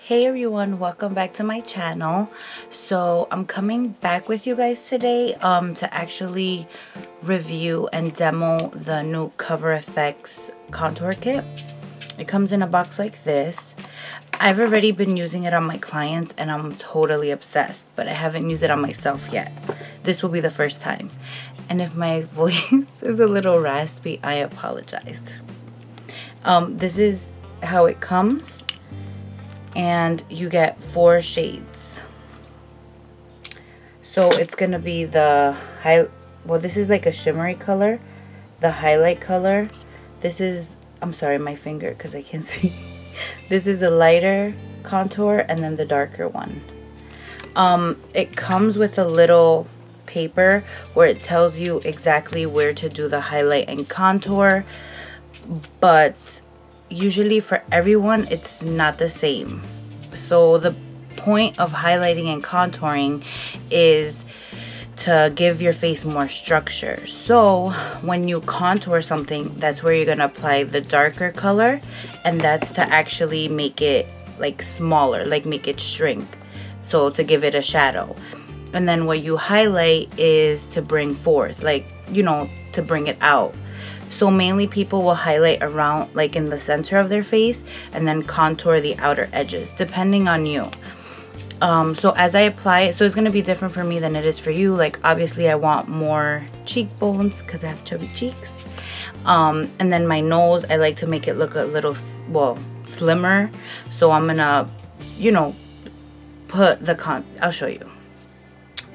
Hey everyone, welcome back to my channel. So I'm coming back with you guys today to actually review and demo the new Cover FX contour kit. It comes in a box like this. I've already been using it on my clients and I'm totally obsessed, but I haven't used it on myself yet. This will be the first time. And if my voice is a little raspy, I apologize. This is how it comes. And you get 4 shades. So it's gonna be the this is like a shimmery color, the highlight color. This is, I'm sorry, my finger because I can't see. This is the lighter contour and then the darker one. It comes with a little paper where it tells you exactly where to do the highlight and contour, but usually for everyone it's not the same. So the point of highlighting and contouring is to give your face more structure. So when you contour something, that's where you're gonna apply the darker color, and that's to actually make it like smaller, like make it shrink, so to give it a shadow. And then what you highlight is to bring forth, like, you know, to bring it out. So mainly people will highlight around, like in the center of their face, and then contour the outer edges, depending on you. So as I apply it, so it's going to be different for me than it is for you. Like obviously I want more cheekbones because I have chubby cheeks. And then my nose, I like to make it look a little, well, slimmer. So I'm going to, you know, put the I'll show you.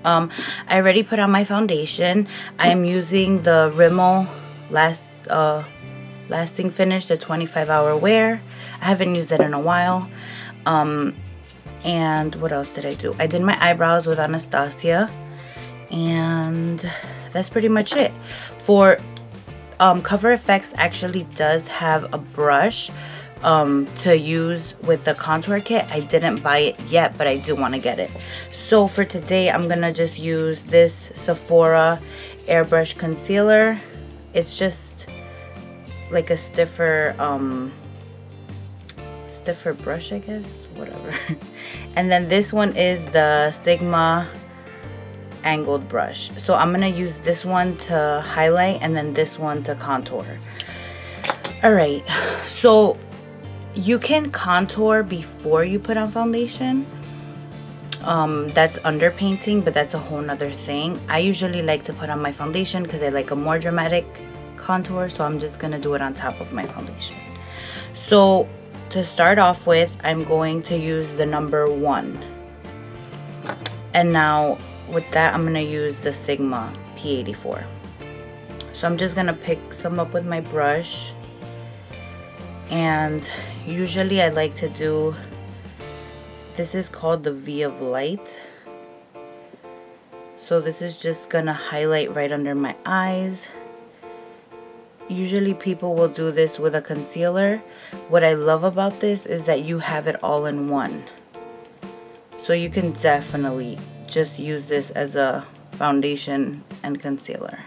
I already put on my foundation. I am using the Rimmel lasting finish, the 25-hour wear. I haven't used it in a while. And what else did I do? I did my eyebrows with Anastasia, and that's pretty much it. For Cover FX actually does have a brush to use with the contour kit. I didn't buy it yet, but I do want to get it. So for today I'm gonna just use this Sephora airbrush concealer. It's just like a stiffer brush, I guess, whatever. And then this one is the Sigma angled brush. So I'm gonna use this one to highlight and then this one to contour. All right, so you can contour before you put on foundation. That's underpainting, but that's a whole nother thing. I usually like to put on my foundation because I like a more dramatic contour, so I'm just gonna do it on top of my foundation. So to start off with, I'm going to use the number 1, and now with that I'm gonna use the Sigma P84. So I'm just gonna pick some up with my brush, and usually I like to do, this is called the V of Light. So this is just gonna highlight right under my eyes. Usually people will do this with a concealer. What I love about this is that you have it all in one. So you can definitely just use this as a foundation and concealer.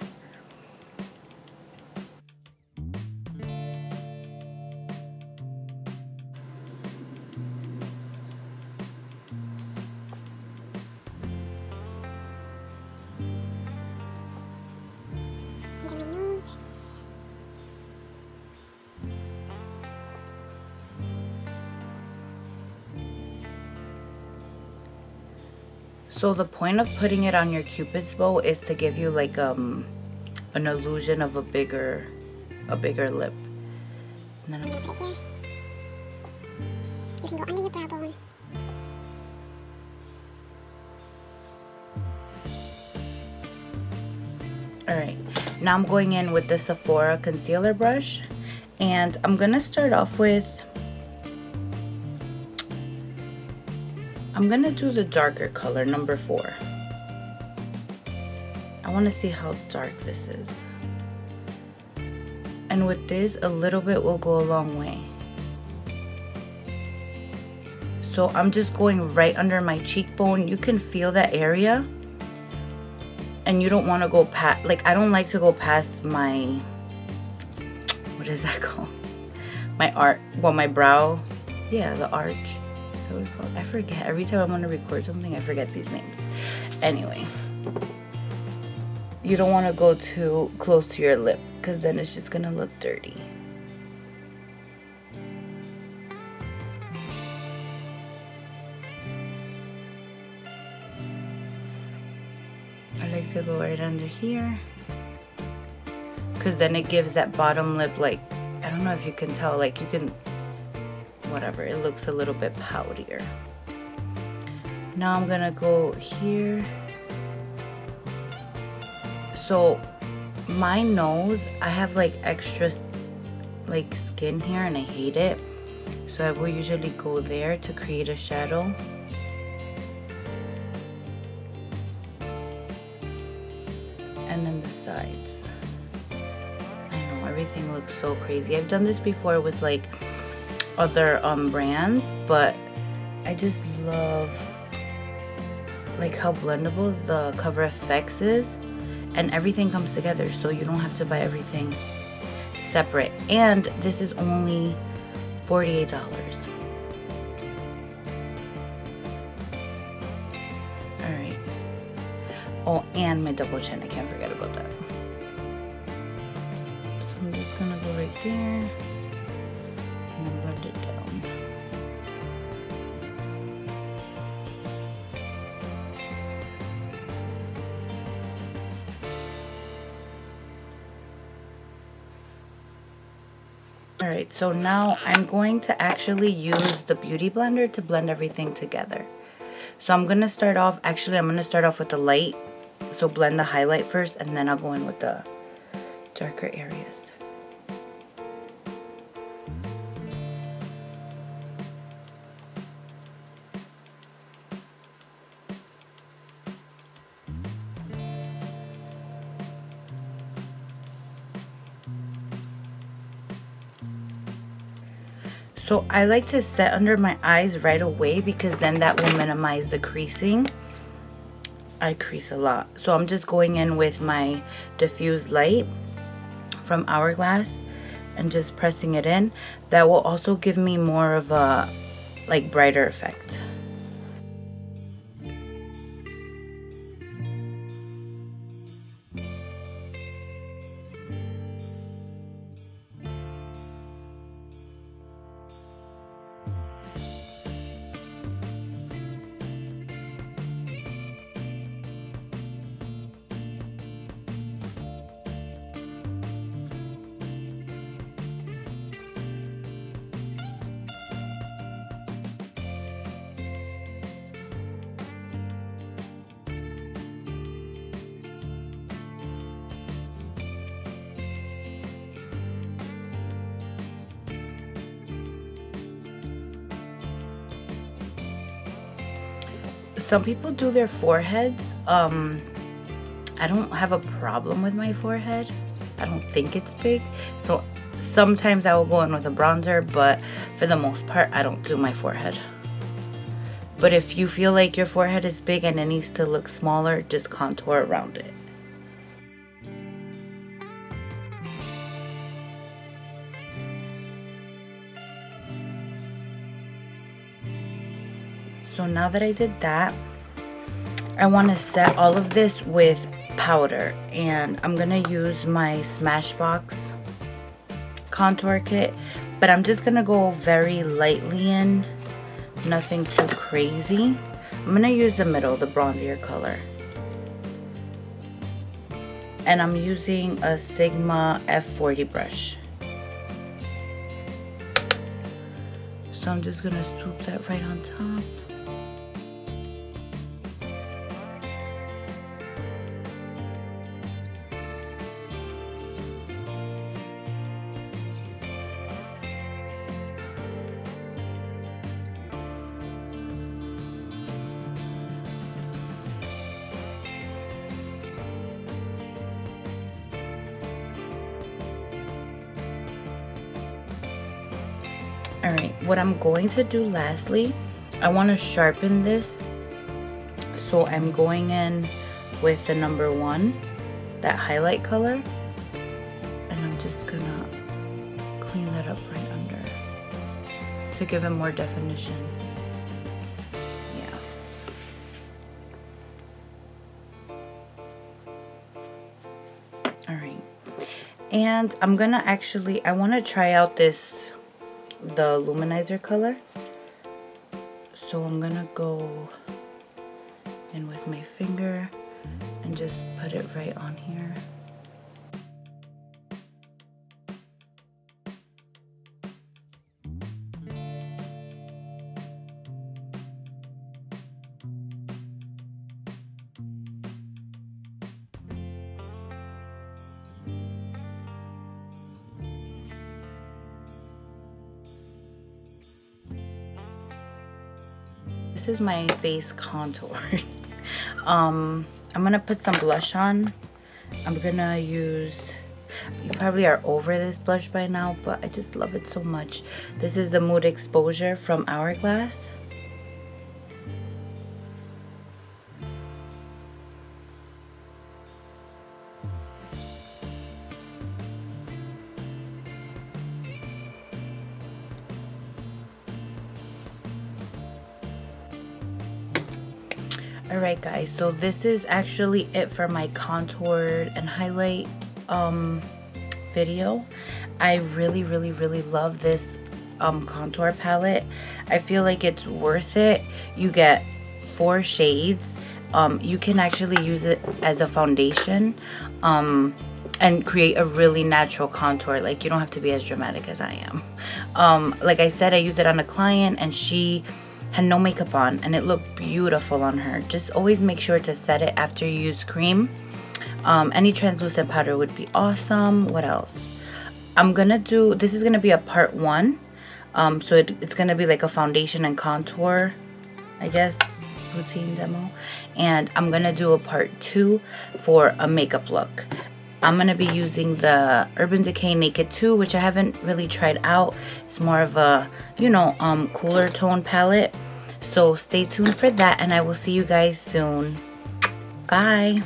So the point of putting it on your Cupid's bow is to give you like an illusion of a bigger lip. And then I'm gonna put it here. You can go under your brow bone. Alright, now I'm going in with the Sephora concealer brush, and I'm gonna start off with, I'm gonna do the darker color, number 4. I wanna see how dark this is. And with this, a little bit will go a long way. So I'm just going right under my cheekbone. You can feel that area. And you don't wanna go past, like I don't like to go past my, what is that called? My brow, yeah, the arch. that what it's called? I forget. Every time I want to record something, I forget these names. Anyway, you don't want to go too close to your lip because then it's just gonna look dirty. I like to go right under here because then it gives that bottom lip, like, I don't know if you can tell, like you can, whatever, it looks a little bit poutier. Now I'm gonna go here. So my nose, I have like extra like skin here and I hate it. So I will usually go there to create a shadow. And then the sides. I know, everything looks so crazy. I've done this before with like other brands, but I just love like how blendable the Cover FX is, and everything comes together, so you don't have to buy everything separate. And this is only $48. Alright. Oh, and my double chin, I can't forget about that. So I'm just gonna go right there and blend it down. Alright, so now I'm going to actually use the Beauty Blender to blend everything together. So I'm going to start off, actually I'm going to start off with the light. So blend the highlight first and then I'll go in with the darker areas. So I like to set under my eyes right away because then that will minimize the creasing. I crease a lot. So I'm just going in with my diffuse light from Hourglass and just pressing it in. That will also give me more of a like brighter effect. Some people do their foreheads. I don't have a problem with my forehead. I don't think it's big. So sometimes I will go in with a bronzer, but for the most part, I don't do my forehead. But if you feel like your forehead is big and it needs to look smaller, just contour around it. So now that I did that, I want to set all of this with powder, and I'm going to use my Smashbox contour kit, but I'm just going to go very lightly in, nothing too crazy. I'm going to use the middle, the bronzier color. And I'm using a Sigma F40 brush. So I'm just going to swoop that right on top. Alright, what I'm going to do lastly, I want to sharpen this. So I'm going in with the number 1, that highlight color. And I'm just gonna clean that up right under to give it more definition. And I'm gonna actually, I want to try out the luminizer color. So I'm gonna go in with my finger and just put it right on here. This is my face contour. I'm gonna put some blush on. I'm gonna use, you probably are over this blush by now, but I just love it so much. This is the Mood Exposure from Hourglass. Alright guys, so this is actually it for my contour and highlight video. I really love this contour palette. I feel like it's worth it. You get 4 shades. You can actually use it as a foundation and create a really natural contour. Like, you don't have to be as dramatic as I am. Like I said, I used it on a client and she had no makeup on and it looked beautiful on her. Just always make sure to set it after you use cream. Any translucent powder would be awesome. What else? I'm gonna do, this is gonna be a part 1. So it's gonna be like a foundation and contour, I guess, routine demo. And I'm gonna do a part 2 for a makeup look. I'm gonna be using the Urban Decay Naked 2, which I haven't really tried out. It's more of a, you know, cooler tone palette. So stay tuned for that and I will see you guys soon. Bye.